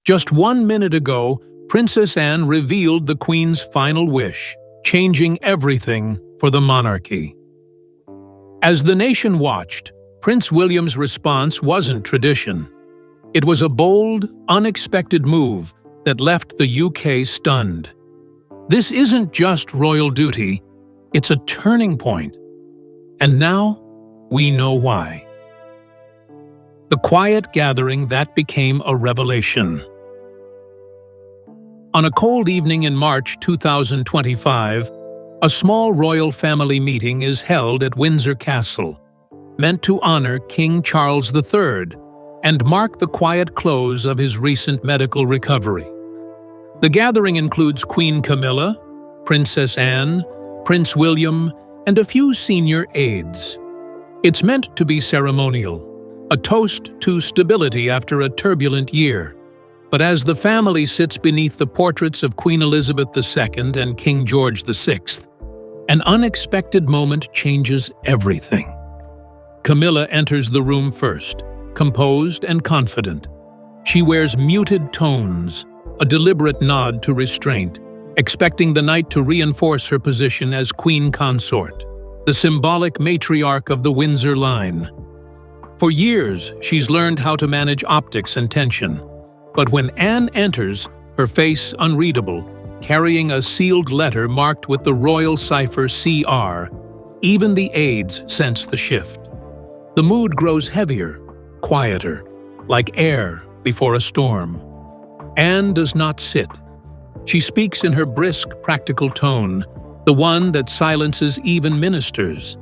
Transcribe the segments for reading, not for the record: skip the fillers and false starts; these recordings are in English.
Just 1 minute ago, Princess Anne revealed the Queen's final wish, changing everything for the monarchy. As the nation watched, Prince William's response wasn't tradition. It was a bold, unexpected move that left the UK stunned. This isn't just royal duty, it's a turning point. And now, we know why. The quiet gathering that became a revelation. On a cold evening in March 2025, a small royal family meeting is held at Windsor Castle, meant to honor King Charles III and mark the quiet close of his recent medical recovery. The gathering includes Queen Camilla, Princess Anne, Prince William, and a few senior aides. It's meant to be ceremonial, a toast to stability after a turbulent year. But as the family sits beneath the portraits of Queen Elizabeth II and King George VI, an unexpected moment changes everything. Camilla enters the room first, composed and confident. She wears muted tones, a deliberate nod to restraint, expecting the night to reinforce her position as Queen Consort, the symbolic matriarch of the Windsor line. For years, she's learned how to manage optics and tension. But when Anne enters, her face unreadable, carrying a sealed letter marked with the royal cipher CR, even the aides sense the shift. The mood grows heavier, quieter, like air before a storm. Anne does not sit. She speaks in her brisk, practical tone, the one that silences even ministers.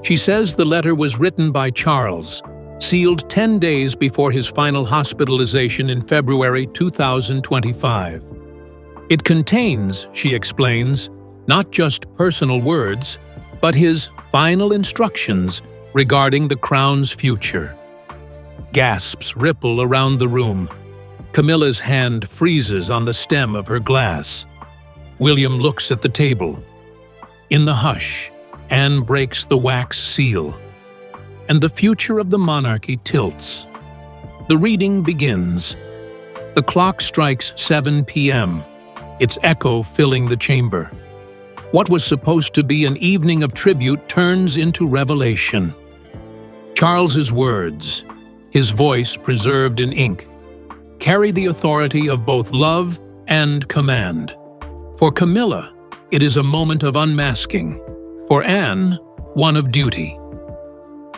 She says the letter was written by Charles, sealed 10 days before his final hospitalization in February 2025. It contains, she explains, not just personal words, but his final instructions regarding the crown's future. Gasps ripple around the room. Camilla's hand freezes on the stem of her glass. William looks at the table. In the hush, Anne breaks the wax seal, and the future of the monarchy tilts. The reading begins. The clock strikes 7 p.m., its echo filling the chamber. What was supposed to be an evening of tribute turns into revelation. Charles's words, his voice preserved in ink, carry the authority of both love and command. For Camilla, it is a moment of unmasking. For Anne, one of duty.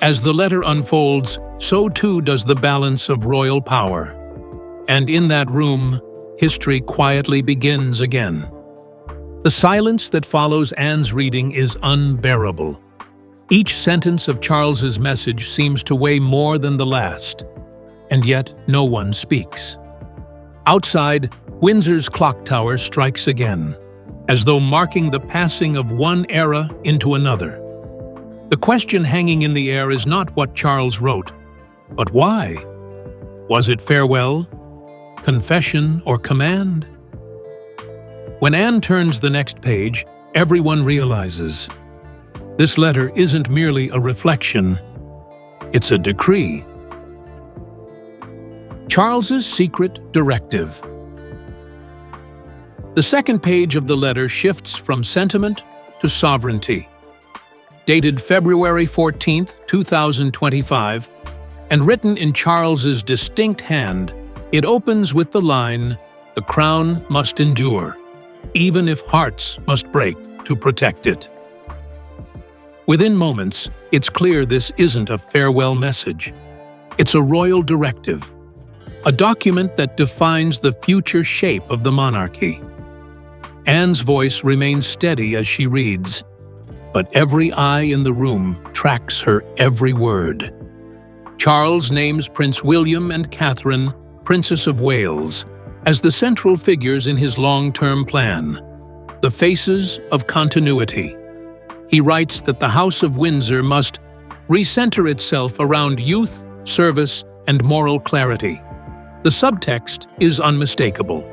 As the letter unfolds, so too does the balance of royal power. And in that room, history quietly begins again. The silence that follows Anne's reading is unbearable. Each sentence of Charles's message seems to weigh more than the last, and yet no one speaks. Outside, Windsor's clock tower strikes again, as though marking the passing of one era into another. The question hanging in the air is not what Charles wrote, but why? Was it farewell, confession, or command? When Anne turns the next page, everyone realizes this letter isn't merely a reflection, it's a decree. Charles's secret directive. The second page of the letter shifts from sentiment to sovereignty. Dated February 14, 2025, and written in Charles's distinct hand, it opens with the line, "The crown must endure, even if hearts must break to protect it." Within moments, it's clear this isn't a farewell message. It's a royal directive, a document that defines the future shape of the monarchy. Anne's voice remains steady as she reads, but every eye in the room tracks her every word. Charles names Prince William and Catherine, Princess of Wales, as the central figures in his long-term plan, the faces of continuity. He writes that the House of Windsor must recenter itself around youth, service, and moral clarity. The subtext is unmistakable.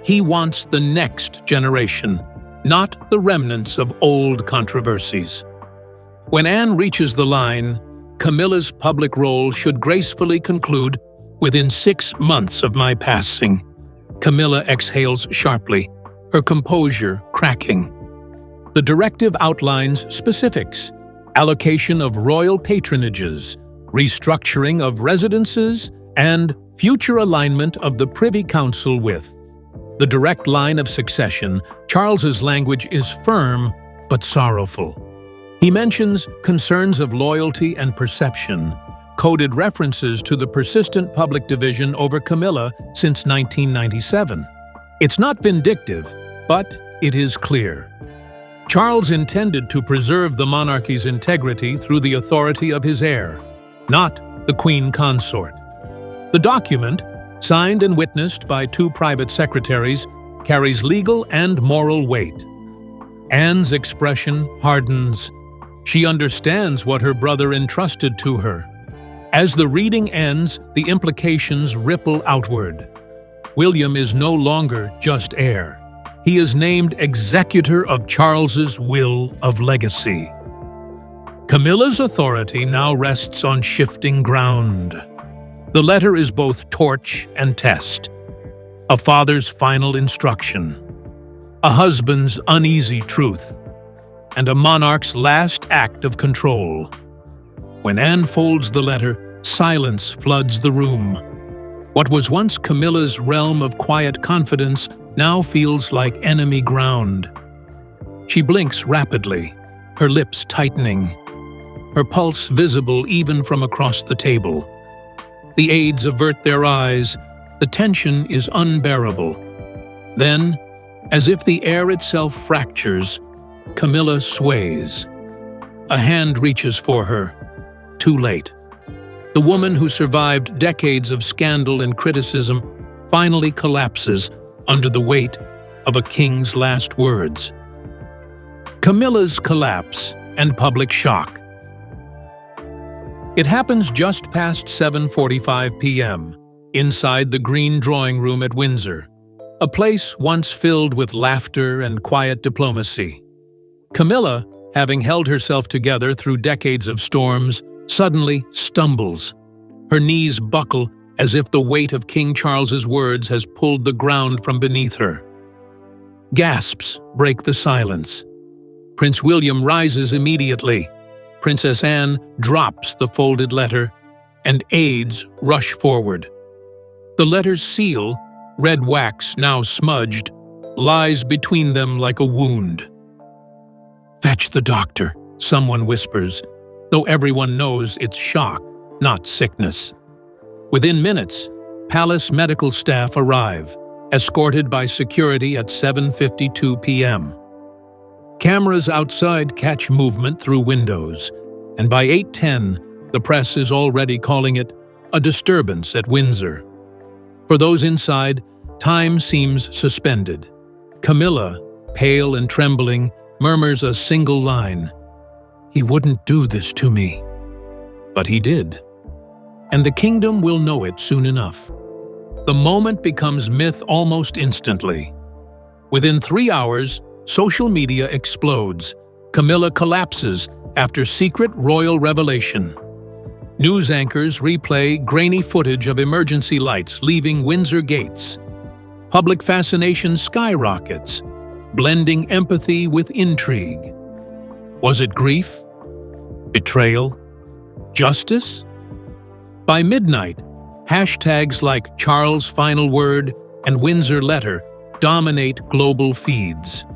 He wants the next generation, not the remnants of old controversies. When Anne reaches the line, Camilla's public role should gracefully conclude, "Within 6 months of my passing," Camilla exhales sharply, her composure cracking. The directive outlines specifics: allocation of royal patronages, restructuring of residences, and future alignment of the Privy Council with the direct line of succession. Charles's language is firm but sorrowful. He mentions concerns of loyalty and perception, coded references to the persistent public division over Camilla since 1997. It's not vindictive, but it is clear. Charles intended to preserve the monarchy's integrity through the authority of his heir, not the Queen Consort. The document, signed and witnessed by 2 private secretaries, carries legal and moral weight. Anne's expression hardens. She understands what her brother entrusted to her. As the reading ends, the implications ripple outward. William is no longer just heir. He is named executor of Charles's will of legacy. Camilla's authority now rests on shifting ground. The letter is both torch and test, a father's final instruction, a husband's uneasy truth, and a monarch's last act of control. When Anne folds the letter, silence floods the room. What was once Camilla's realm of quiet confidence now feels like enemy ground. She blinks rapidly, her lips tightening, her pulse visible even from across the table. The aides avert their eyes. The tension is unbearable. Then, as if the air itself fractures, Camilla sways. A hand reaches for her. Too late. The woman who survived decades of scandal and criticism finally collapses under the weight of a king's last words. Camilla's collapse and public shock. It happens just past 7:45 p.m., inside the Green Drawing Room at Windsor, a place once filled with laughter and quiet diplomacy. Camilla, having held herself together through decades of storms, suddenly stumbles. Her knees buckle as if the weight of King Charles's words has pulled the ground from beneath her. Gasps break the silence. Prince William rises immediately. Princess Anne drops the folded letter, and aides rush forward. The letter's seal, red wax now smudged, lies between them like a wound. "Fetch the doctor," someone whispers, though everyone knows it's shock, not sickness. Within minutes, palace medical staff arrive, escorted by security at 7:52 p.m. Cameras outside catch movement through windows, and by 8:10, the press is already calling it a disturbance at Windsor. For those inside, time seems suspended. Camilla, pale and trembling, murmurs a single line: "He wouldn't do this to me." But he did. And the kingdom will know it soon enough. The moment becomes myth almost instantly. Within 3 hours, social media explodes. Camilla collapses after secret royal revelation. News anchors replay grainy footage of emergency lights leaving Windsor gates. Public fascination skyrockets, blending empathy with intrigue. Was it grief? Betrayal? Justice? By midnight, hashtags like Charles' Final Word and Windsor Letter dominate global feeds.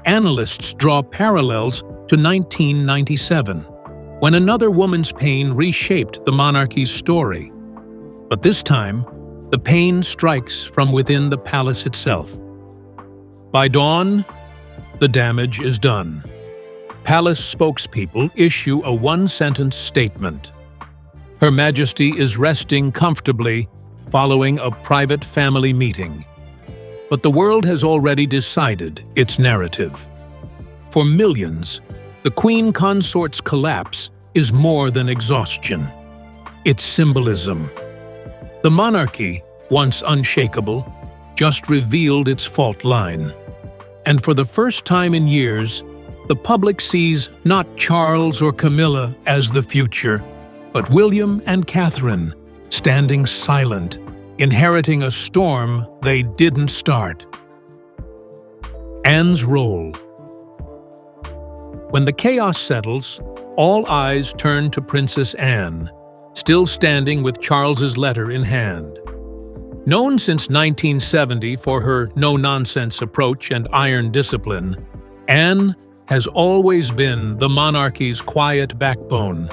Analysts draw parallels to 1997, when another woman's pain reshaped the monarchy's story. But this time, the pain strikes from within the palace itself. By dawn, the damage is done. Palace spokespeople issue a one-sentence statement. Her Majesty is resting comfortably following a private family meeting. But the world has already decided its narrative. For millions, the Queen Consort's collapse is more than exhaustion. It's symbolism. The monarchy, once unshakable, just revealed its fault line. And for the first time in years, the public sees not Charles or Camilla as the future, but William and Catherine standing silent, inheriting a storm they didn't start. Anne's role. When the chaos settles, all eyes turn to Princess Anne, still standing with Charles's letter in hand. Known since 1970 for her no-nonsense approach and iron discipline, Anne has always been the monarchy's quiet backbone.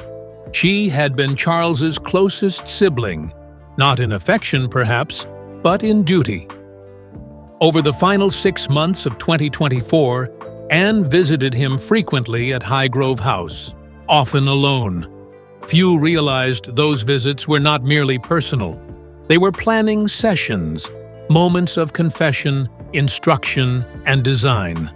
She had been Charles's closest sibling, not in affection perhaps, but in duty. Over the final 6 months of 2024, Anne visited him frequently at Highgrove House, often alone. Few realized those visits were not merely personal. They were planning sessions, moments of confession, instruction, and design.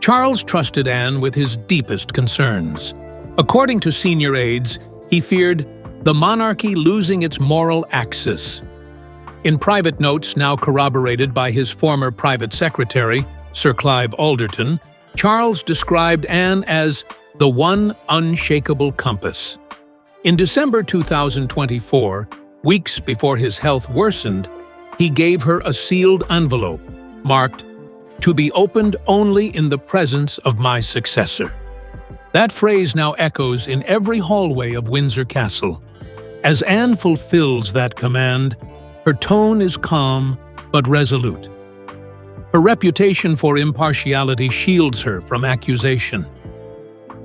Charles trusted Anne with his deepest concerns. According to senior aides, he feared the monarchy losing its moral axis. In private notes now corroborated by his former private secretary, Sir Clive Alderton, Charles described Anne as the one unshakable compass. In December 2024, weeks before his health worsened, he gave her a sealed envelope marked, "To be opened only in the presence of my successor." That phrase now echoes in every hallway of Windsor Castle. As Anne fulfills that command, her tone is calm but resolute. Her reputation for impartiality shields her from accusation.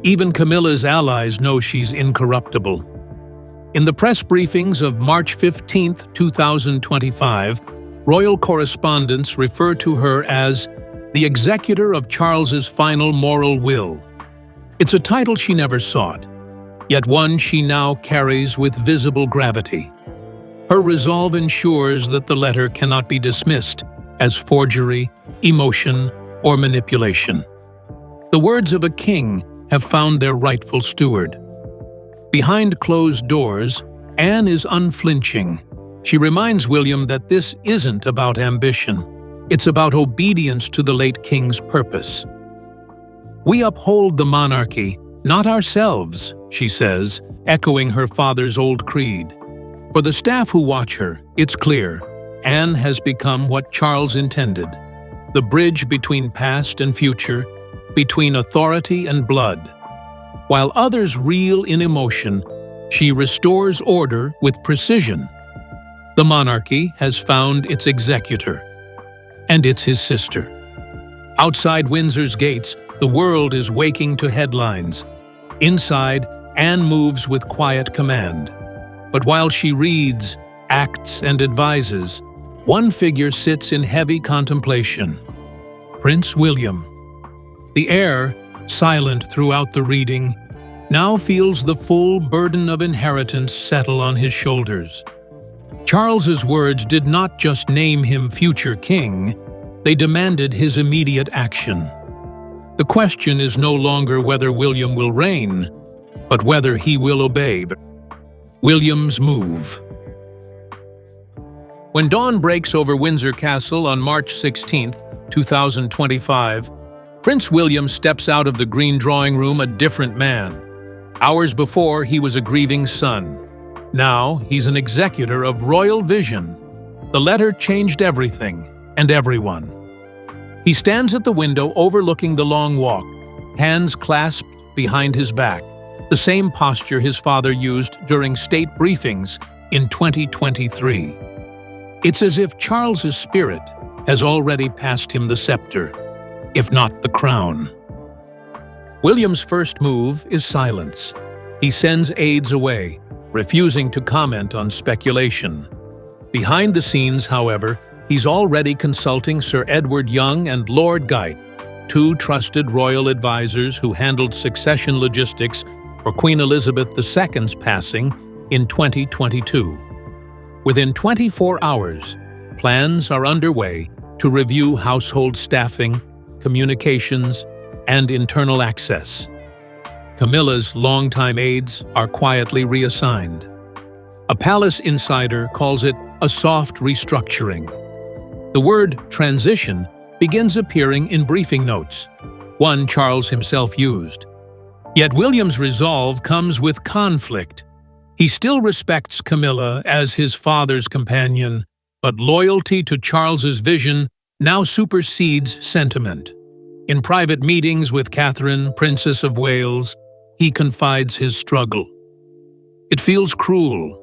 Even Camilla's allies know she's incorruptible. In the press briefings of March 15, 2025, royal correspondents refer to her as the executor of Charles's final moral will. It's a title she never sought, yet one she now carries with visible gravity. Her resolve ensures that the letter cannot be dismissed as forgery, emotion, or manipulation. The words of a king have found their rightful steward. Behind closed doors, Anne is unflinching. She reminds William that this isn't about ambition. It's about obedience to the late king's purpose. "We uphold the monarchy, not ourselves," she says, echoing her father's old creed. For the staff who watch her, it's clear, Anne has become what Charles intended, the bridge between past and future, between authority and blood. While others reel in emotion, she restores order with precision. The monarchy has found its executor, and it's his sister. Outside Windsor's gates, the world is waking to headlines. Inside, Anne moves with quiet command. But while she reads, acts, and advises, one figure sits in heavy contemplation: Prince William. The heir, silent throughout the reading, now feels the full burden of inheritance settle on his shoulders. Charles's words did not just name him future king, they demanded his immediate action. The question is no longer whether William will reign, but whether he will obey. William's move. When dawn breaks over Windsor Castle on March 16, 2025, Prince William steps out of the green drawing room a different man. Hours before, he was a grieving son. Now, he's an executor of royal vision. The letter changed everything and everyone. He stands at the window overlooking the long walk, hands clasped behind his back, the same posture his father used during state briefings in 2023. It's as if Charles's spirit has already passed him the scepter, if not the crown. William's first move is silence. He sends aides away, refusing to comment on speculation. Behind the scenes, however, he's already consulting Sir Edward Young and Lord Guyt, two trusted royal advisors who handled succession logistics for Queen Elizabeth II's passing in 2022. Within 24 hours, plans are underway to review household staffing, communications, and internal access. Camilla's longtime aides are quietly reassigned. A palace insider calls it a soft restructuring. The word transition begins appearing in briefing notes, one Charles himself used. Yet William's resolve comes with conflict. He still respects Camilla as his father's companion, but loyalty to Charles's vision now supersedes sentiment. In private meetings with Catherine, Princess of Wales, he confides his struggle. "It feels cruel,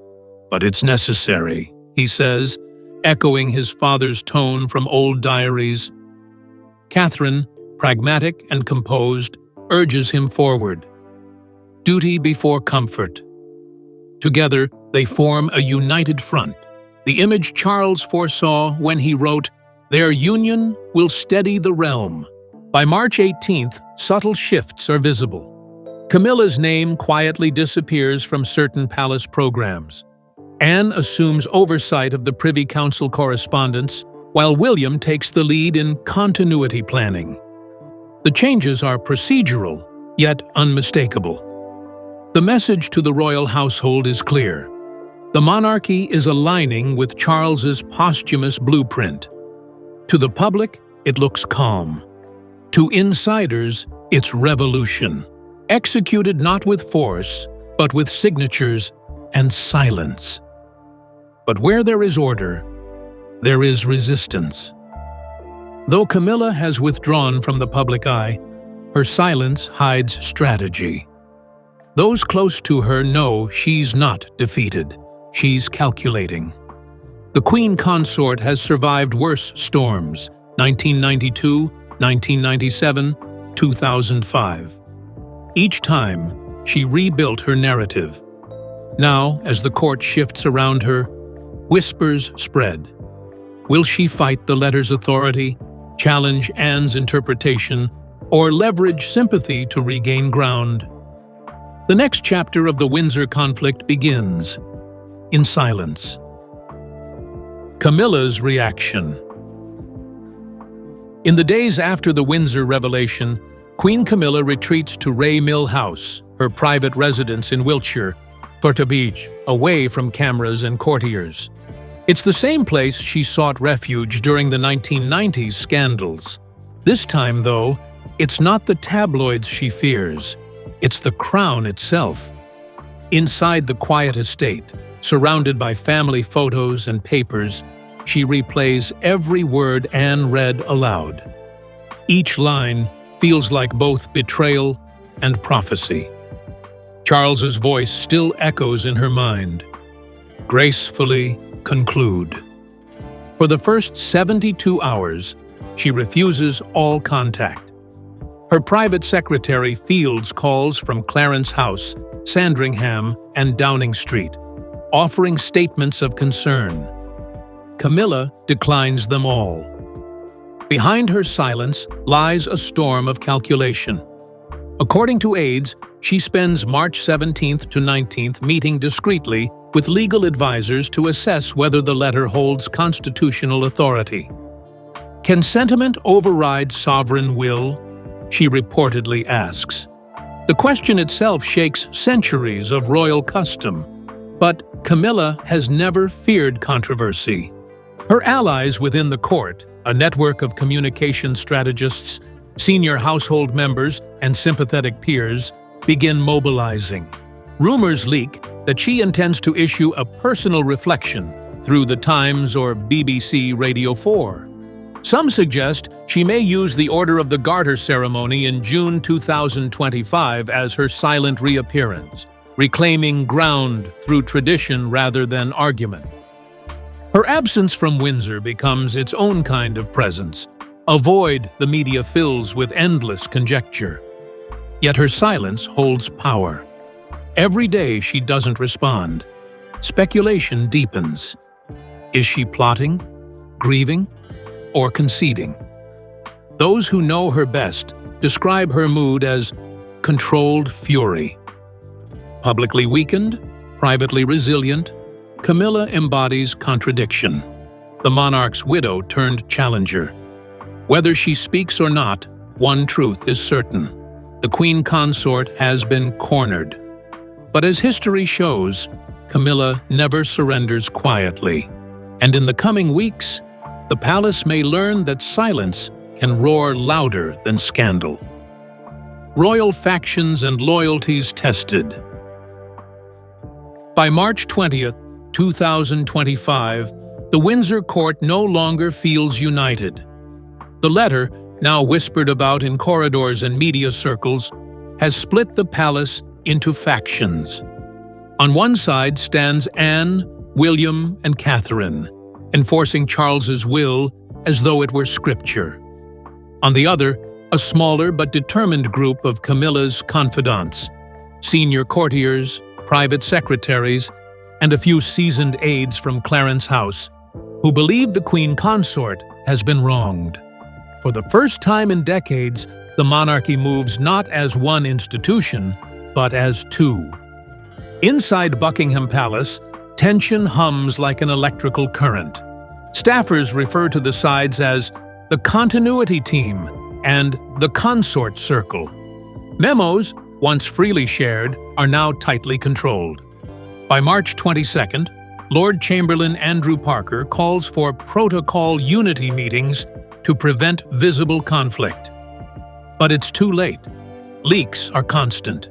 but it's necessary," he says, echoing his father's tone from old diaries. Catherine, pragmatic and composed, urges him forward. Duty before comfort. Together, they form a united front, the image Charles foresaw when he wrote, "Their union will steady the realm." By March 18th, subtle shifts are visible. Camilla's name quietly disappears from certain palace programs. Anne assumes oversight of the Privy Council correspondence, while William takes the lead in continuity planning. The changes are procedural, yet unmistakable. The message to the royal household is clear. The monarchy is aligning with Charles's posthumous blueprint. To the public, it looks calm. To insiders, it's revolution, executed not with force, but with signatures and silence. But where there is order, there is resistance. Though Camilla has withdrawn from the public eye, her silence hides strategy. Those close to her know she's not defeated. She's calculating. The Queen Consort has survived worse storms, 1992, 1997, 2005. Each time, she rebuilt her narrative. Now, as the court shifts around her, whispers spread. Will she fight the letter's authority, challenge Anne's interpretation, or leverage sympathy to regain ground? The next chapter of the Windsor conflict begins, in silence. Camilla's reaction. In the days after the Windsor revelation, Queen Camilla retreats to Ray Mill House, her private residence in Wiltshire, Furta Beach, away from cameras and courtiers. It's the same place she sought refuge during the 1990s scandals. This time, though, it's not the tabloids she fears. It's the crown itself. Inside the quiet estate, surrounded by family photos and papers, she replays every word Anne read aloud. Each line feels like both betrayal and prophecy. Charles's voice still echoes in her mind. Gracefully conclude. For the first 72 hours, she refuses all contact. Her private secretary fields calls from Clarence House, Sandringham, and Downing Street, offering statements of concern. Camilla declines them all. Behind her silence lies a storm of calculation. According to aides, she spends March 17th to 19th meeting discreetly with legal advisors to assess whether the letter holds constitutional authority. Can sentiment override sovereign will? She reportedly asks. The question itself shakes centuries of royal custom, but Camilla has never feared controversy. Her allies within the court, a network of communication strategists, senior household members, and sympathetic peers, begin mobilizing. Rumors leak that she intends to issue a personal reflection through the Times or BBC Radio 4. Some suggest she may use the Order of the Garter ceremony in June 2025 as her silent reappearance, reclaiming ground through tradition rather than argument. Her absence from Windsor becomes its own kind of presence, a void the media fills with endless conjecture. Yet her silence holds power. Every day she doesn't respond. Speculation deepens. Is she plotting, grieving, or conceding? Those who know her best describe her mood as controlled fury. Publicly weakened, privately resilient, Camilla embodies contradiction. The monarch's widow turned challenger. Whether she speaks or not, one truth is certain. The Queen Consort has been cornered. But as history shows, Camilla never surrenders quietly. And in the coming weeks, the palace may learn that silence can roar louder than scandal. Royal factions and loyalties tested. By March 20th, 2025, the Windsor court no longer feels united. The letter, now whispered about in corridors and media circles, has split the palace into factions. On one side stands Anne, William, and Catherine, enforcing Charles's will as though it were scripture. On the other, a smaller but determined group of Camilla's confidants, senior courtiers, private secretaries, and a few seasoned aides from Clarence House, who believe the Queen Consort has been wronged. For the first time in decades, the monarchy moves not as one institution, but as two. Inside Buckingham Palace, tension hums like an electrical current. Staffers refer to the sides as the continuity team and the consort circle. Memos, once freely shared, are now tightly controlled. By March 22nd, Lord Chamberlain Andrew Parker calls for protocol unity meetings to prevent visible conflict. But it's too late. Leaks are constant.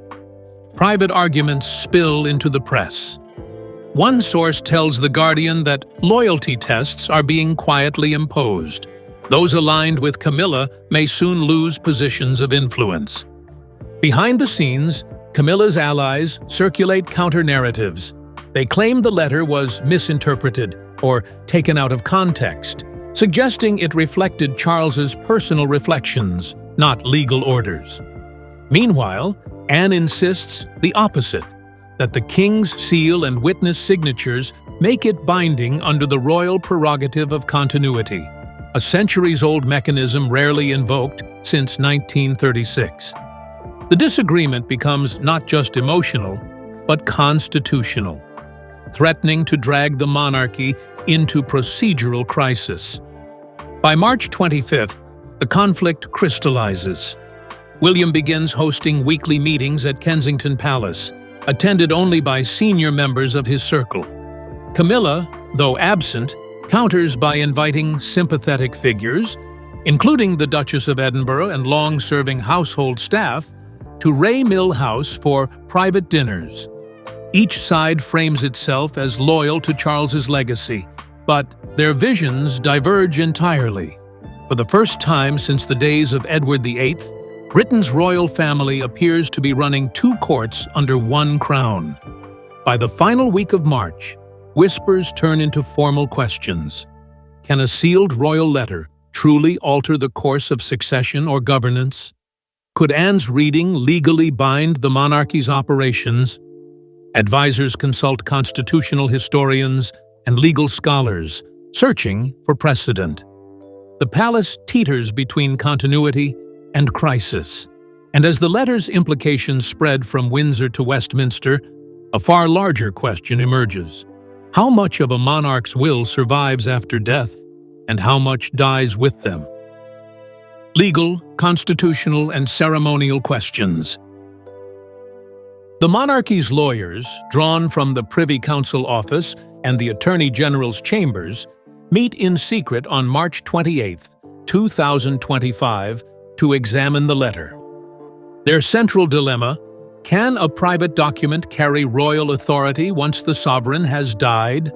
Private arguments spill into the press. One source tells The Guardian that loyalty tests are being quietly imposed. Those aligned with Camilla may soon lose positions of influence. Behind the scenes, Camilla's allies circulate counter-narratives. They claim the letter was misinterpreted or taken out of context, suggesting it reflected Charles's personal reflections, not legal orders. Meanwhile, Anne insists the opposite, that the king's seal and witness signatures make it binding under the royal prerogative of continuity, a centuries-old mechanism rarely invoked since 1936. The disagreement becomes not just emotional, but constitutional, threatening to drag the monarchy into procedural crisis. By March 25th, the conflict crystallizes. William begins hosting weekly meetings at Kensington Palace, attended only by senior members of his circle. Camilla, though absent, counters by inviting sympathetic figures, including the Duchess of Edinburgh and long-serving household staff, to Ray Mill House for private dinners. Each side frames itself as loyal to Charles's legacy, but their visions diverge entirely. For the first time since the days of Edward VIII, Britain's royal family appears to be running two courts under one crown. By the final week of March, whispers turn into formal questions. Can a sealed royal letter truly alter the course of succession or governance? Could Anne's reading legally bind the monarchy's operations? Advisors consult constitutional historians and legal scholars, searching for precedent. The palace teeters between continuity and crisis. And as the letter's implications spread from Windsor to Westminster, a far larger question emerges. How much of a monarch's will survives after death, and how much dies with them? Legal, constitutional, and ceremonial questions. The monarchy's lawyers, drawn from the Privy Council office and the Attorney General's chambers, meet in secret on March 28, 2025, to examine the letter. Their central dilemma: can a private document carry royal authority once the sovereign has died?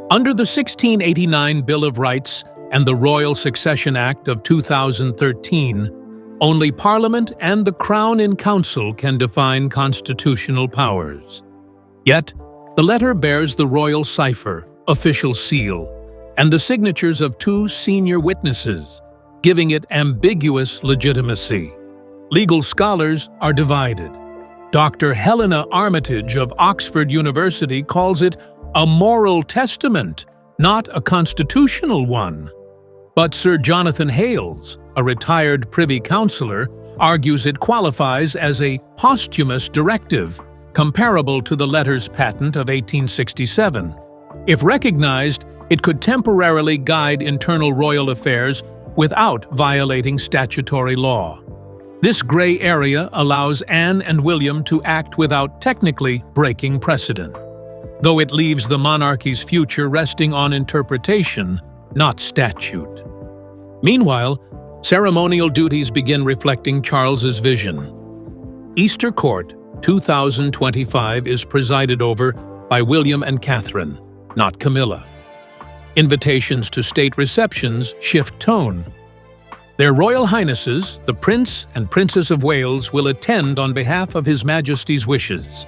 Under the 1689 Bill of Rights and the Royal Succession Act of 2013, only Parliament and the Crown in Council can define constitutional powers. Yet, the letter bears the royal cipher, official seal, and the signatures of two senior witnesses, giving it ambiguous legitimacy. Legal scholars are divided. Dr. Helena Armitage of Oxford University calls it a moral testament, not a constitutional one. But Sir Jonathan Hales, a retired Privy Councillor, argues it qualifies as a posthumous directive, comparable to the letter's patent of 1867. If recognized, it could temporarily guide internal royal affairs without violating statutory law. This gray area allows Anne and William to act without technically breaking precedent, though it leaves the monarchy's future resting on interpretation, not statute. Meanwhile, ceremonial duties begin reflecting Charles's vision. Easter Court 2025 is presided over by William and Catherine, not Camilla. Invitations to state receptions shift tone. Their Royal Highnesses, the Prince and Princess of Wales, will attend on behalf of His Majesty's wishes.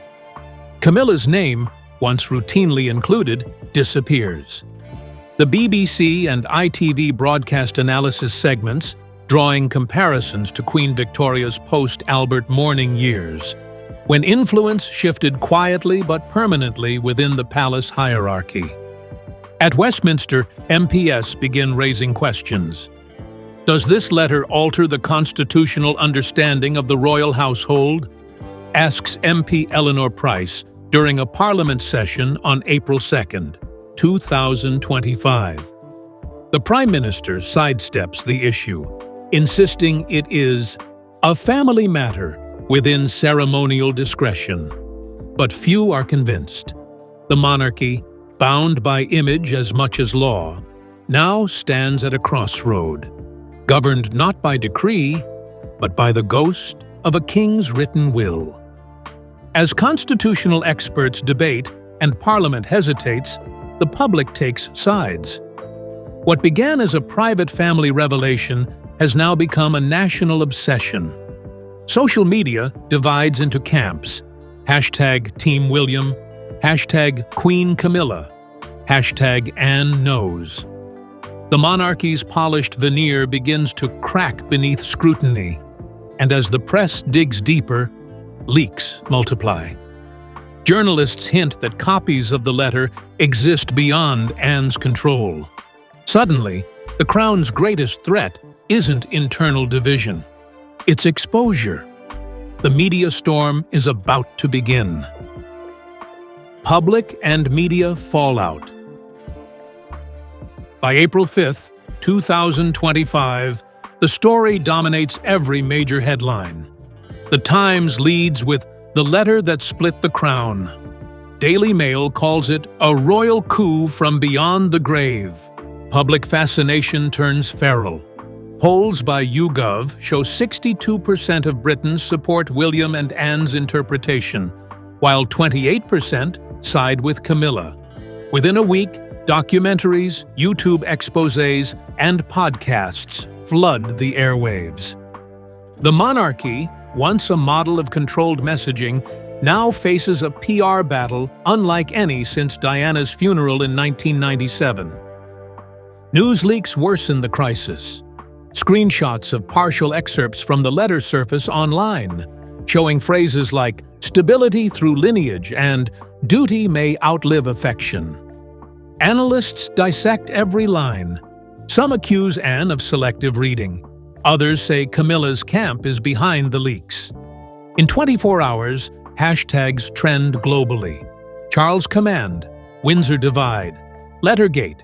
Camilla's name, once routinely included, disappears. The BBC and ITV broadcast analysis segments, drawing comparisons to Queen Victoria's post-Albert mourning years, when influence shifted quietly but permanently within the palace hierarchy. At Westminster, MPs begin raising questions. Does this letter alter the constitutional understanding of the royal household? Asks MP Eleanor Price during a Parliament session on April 2, 2025. The Prime Minister sidesteps the issue, insisting it is a family matter within ceremonial discretion. But few are convinced. The monarchy, bound by image as much as law, now stands at a crossroad, governed not by decree, but by the ghost of a king's written will. As constitutional experts debate and Parliament hesitates, the public takes sides. What began as a private family revelation has now become a national obsession. Social media divides into camps: #Team William, #Queen Camilla, #Anne knows. The monarchy's polished veneer begins to crack beneath scrutiny, and as the press digs deeper, leaks multiply. Journalists hint that copies of the letter exist beyond Anne's control. Suddenly, the Crown's greatest threat isn't internal division. It's exposure. The media storm is about to begin. Public and media fallout. By April 5, 2025, the story dominates every major headline. The Times leads with "The Letter That Split the Crown." Daily Mail calls it a royal coup from beyond the grave. Public fascination turns feral. Polls by YouGov show 62% of Britons support William and Anne's interpretation, while 28% side with Camilla. Within a week, documentaries, YouTube exposés, and podcasts flood the airwaves. The monarchy, once a model of controlled messaging, now faces a PR battle unlike any since Diana's funeral in 1997. News leaks worsen the crisis. Screenshots of partial excerpts from the letter surface online, showing phrases like "stability through lineage" and "duty may outlive affection." Analysts dissect every line. Some accuse Anne of selective reading. Others say Camilla's camp is behind the leaks. In 24 hours, hashtags trend globally. Charles Command, Windsor Divide, Lettergate.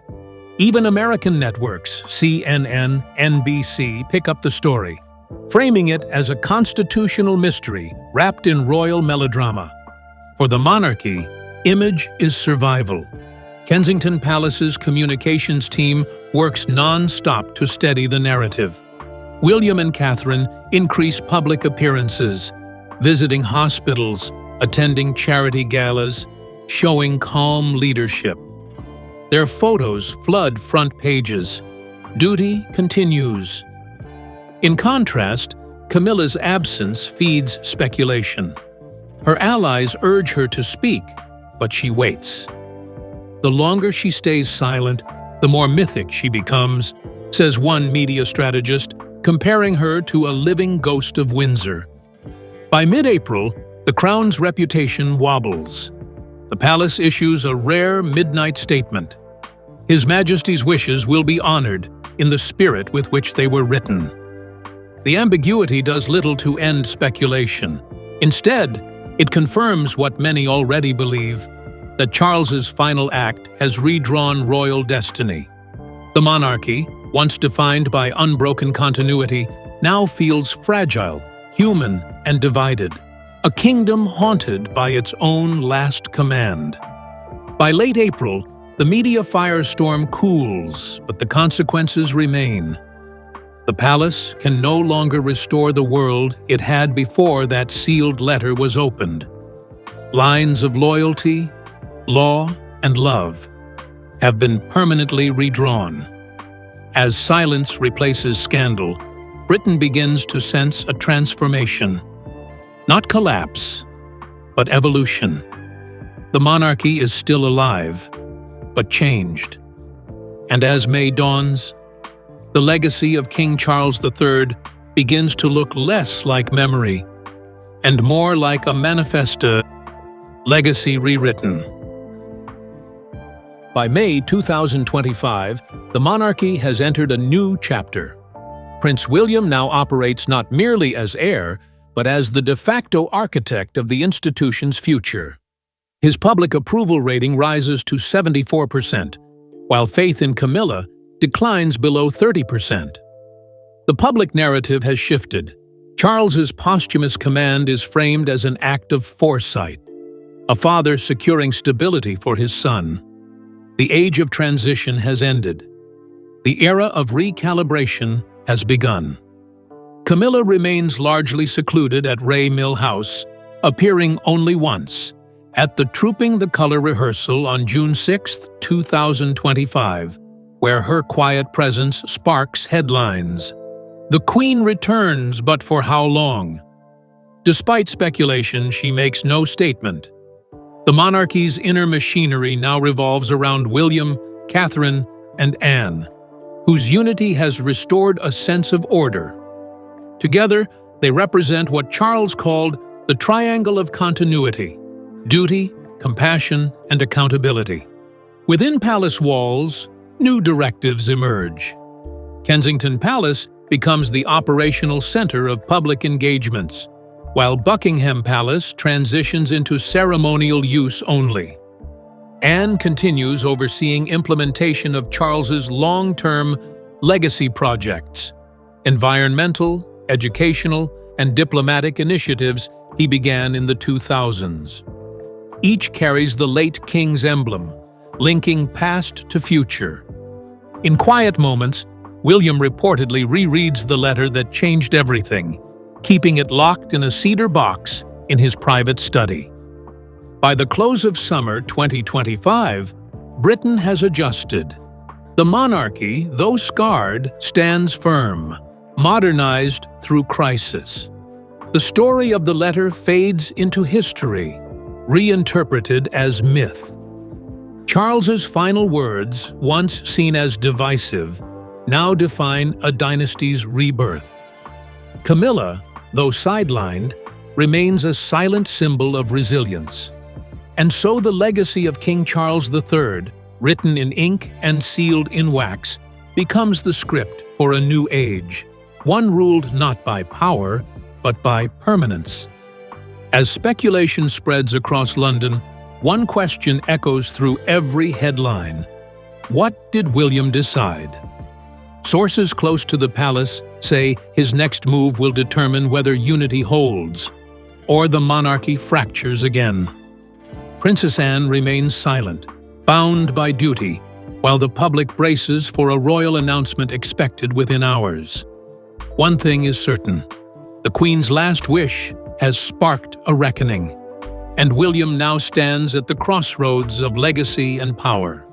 Even American networks, CNN, NBC, pick up the story, framing it as a constitutional mystery wrapped in royal melodrama. For the monarchy, image is survival. Kensington Palace's communications team works non-stop to steady the narrative. William and Catherine increase public appearances, visiting hospitals, attending charity galas, showing calm leadership. Their photos flood front pages. Duty continues. In contrast, Camilla's absence feeds speculation. Her allies urge her to speak, but she waits. The longer she stays silent, the more mythic she becomes, says one media strategist, comparing her to a living ghost of Windsor. By mid-April, the Crown's reputation wobbles. The palace issues a rare midnight statement. His Majesty's wishes will be honored in the spirit with which they were written. The ambiguity does little to end speculation. Instead, it confirms what many already believe, that Charles's final act has redrawn royal destiny. The monarchy, once defined by unbroken continuity, now feels fragile, human, and divided. A kingdom haunted by its own last command. By late April, the media firestorm cools, but the consequences remain. The palace can no longer restore the world it had before that sealed letter was opened. Lines of loyalty, law, and love have been permanently redrawn. As silence replaces scandal, Britain begins to sense a transformation. Not collapse, but evolution. The monarchy is still alive, but changed. And as May dawns, the legacy of King Charles III begins to look less like memory and more like a manifesto, legacy rewritten. By May 2025, the monarchy has entered a new chapter. Prince William now operates not merely as heir, but as the de facto architect of the institution's future. His public approval rating rises to 74%, while faith in Camilla declines below 30%. The public narrative has shifted. Charles's posthumous command is framed as an act of foresight, a father securing stability for his son. The age of transition has ended. The era of recalibration has begun. Camilla remains largely secluded at Ray Mill House, appearing only once, at the Trooping the Color rehearsal on June 6, 2025, where her quiet presence sparks headlines. The Queen returns, but for how long? Despite speculation, she makes no statement. The monarchy's inner machinery now revolves around William, Catherine, and Anne, whose unity has restored a sense of order. Together, they represent what Charles called the triangle of continuity: duty, compassion, and accountability. Within palace walls, new directives emerge. Kensington Palace becomes the operational center of public engagements, while Buckingham Palace transitions into ceremonial use only. Anne continues overseeing implementation of Charles's long-term legacy projects, environmental, educational, and diplomatic initiatives he began in the 2000s. Each carries the late king's emblem, linking past to future. In quiet moments, William reportedly rereads the letter that changed everything, keeping it locked in a cedar box in his private study. By the close of summer 2025, Britain has adjusted. The monarchy, though scarred, stands firm, modernized through crisis. The story of the letter fades into history, reinterpreted as myth. Charles's final words, once seen as divisive, now define a dynasty's rebirth. Camilla, though sidelined, remains a silent symbol of resilience. And so the legacy of King Charles III, written in ink and sealed in wax, becomes the script for a new age, one ruled not by power, but by permanence. As speculation spreads across London, one question echoes through every headline. What did William decide? Sources close to the palace say his next move will determine whether unity holds, or the monarchy fractures again. Princess Anne remains silent, bound by duty, while the public braces for a royal announcement expected within hours. One thing is certain: the Queen's last wish has sparked a reckoning, and William now stands at the crossroads of legacy and power.